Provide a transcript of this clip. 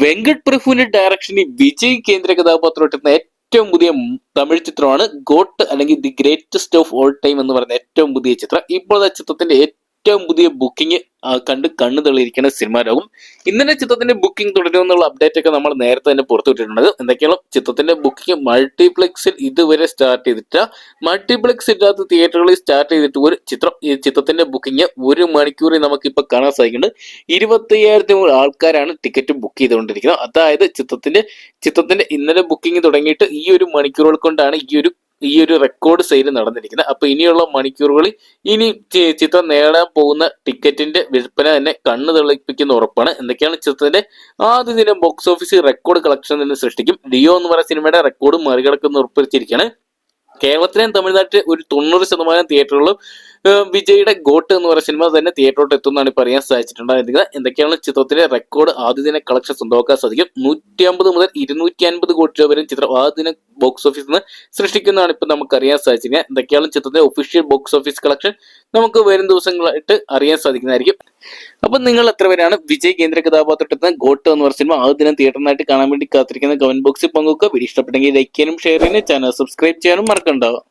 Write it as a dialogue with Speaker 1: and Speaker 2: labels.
Speaker 1: വെങ്കട് പ്രഭുവിന്റെ ഡയറക്ഷനിൽ വിജയ് കേന്ദ്ര കഥാപാത്രമായിട്ടുന്ന ഏറ്റവും പുതിയ തമിഴ് ചിത്രമാണ് ഗോട്ട് അല്ലെങ്കിൽ the greatest of all time എന്ന് പറയുന്ന ഏറ്റവും പുതിയ ചിത്രം. ഇപ്പോൾ ചിത്രത്തിന്റെ ഏറ്റവും പുതിയ ബുക്കിംഗ് കണ്ട് കണ്ണു തള്ളിയിരിക്കുന്ന സിനിമാ ലോകം. ഇന്നലെ ചിത്രത്തിന്റെ ബുക്കിംഗ് തുടരുമെന്നുള്ള അപ്ഡേറ്റ് ഒക്കെ നമ്മൾ നേരത്തെ തന്നെ പുറത്തുവിട്ടിട്ടുണ്ട്. എന്തൊക്കെയാണ് ചിത്രത്തിന്റെ ബുക്കിംഗ് മൾട്ടിപ്ലക്സിൽ ഇതുവരെ സ്റ്റാർട്ട് ചെയ്തിട്ടില്ല. മൾട്ടിപ്ലക്സ് ഇല്ലാത്ത തിയേറ്ററുകളിൽ സ്റ്റാർട്ട് ചെയ്തിട്ട് ഒരു ഈ ചിത്രത്തിന്റെ ബുക്കിംഗ് 1 മണിക്കൂറിൽ നമുക്കിപ്പോ കാണാൻ സാധിക്കുന്നുണ്ട്. 25,000 ആൾക്കാരാണ് ടിക്കറ്റ് ബുക്ക് ചെയ്തുകൊണ്ടിരിക്കുന്നത്. അതായത് ചിത്രത്തിന്റെ ഇന്നലെ ബുക്കിംഗ് തുടങ്ങിയിട്ട് ഈ ഒരു മണിക്കൂറുകൾ കൊണ്ടാണ് ഈ ഒരു റെക്കോർഡ് സെയിൽ നടന്നിരിക്കുന്നത്. അപ്പൊ ഇനിയുള്ള മണിക്കൂറുകളിൽ ഇനി ചിത്രം നേടാൻ പോകുന്ന ടിക്കറ്റിന്റെ വിൽപ്പന തന്നെ കണ്ണു തെളിപ്പിക്കുന്ന ഉറപ്പാണ്. എന്തൊക്കെയാണ് ചിത്രത്തിന്റെ ആദ്യ ദിനം ബോക്സ് ഓഫീസിൽ റെക്കോർഡ് കളക്ഷൻ തന്നെ സൃഷ്ടിക്കും. ലിയോ എന്ന് പറയുന്ന സിനിമയുടെ റെക്കോർഡ് മറികടക്കുന്ന ഉറപ്പിച്ചിരിക്കുകയാണ്. കേരളത്തിലെയും തമിഴ്നാട്ടിലെ ഒരു 90% തിയേറ്ററുകളും വിജയുടെ ഗോട്ട് എന്ന് പറയുന്ന സിനിമ തന്നെ തിയേറ്ററോട്ട് എത്തുന്നതാണ് ഇപ്പൊ അറിയാൻ സാധിച്ചിട്ടുണ്ടായിരുന്നത്. എന്തൊക്കെയാണ് ചിത്രത്തിന്റെ റെക്കോർഡ് ആദ്യദിന കളക്ഷൻ സ്വന്തമാക്കാൻ സാധിക്കും. 150 മുതൽ 250 കോടി രൂപ വരെ ചിത്രം ആദ്യദിന ബോക്സ് ഓഫീസിൽ നിന്ന് സൃഷ്ടിക്കുന്നതാണ് ഇപ്പൊ നമുക്ക് അറിയാൻ സാധിച്ചിരിക്കുന്നത്. എന്തൊക്കെയാണ് ചിത്രത്തിന്റെ ഒഫീഷ്യൽ ബോക്സ് ഓഫീസ് കളക്ഷൻ നമുക്ക് വരും ദിവസങ്ങളായിട്ട് അറിയാൻ സാധിക്കുന്നതായിരിക്കും. അപ്പൊ നിങ്ങൾ എത്ര പേരാണ് വിജയ് കേന്ദ്ര കഥാപാത്രത്തിൽ ഗോട്ട് എന്ന് പറഞ്ഞ സിനിമ ആദ്യ തിയേറ്ററിനായിട്ട് കാണാൻ വേണ്ടി കാത്തിരിക്കുന്ന കമന്റ് ബോക്സിൽ പങ്കുവെക്കുക. വീഡിയോ ഇഷ്ടപ്പെട്ടെങ്കിൽ ലൈക്ക് ചെയ്യാനും ഷെയർ ചെയ്യാനും ചാനൽ സബ്സ്ക്രൈബ് ചെയ്യാനും മറക്കണ്ടാവുക.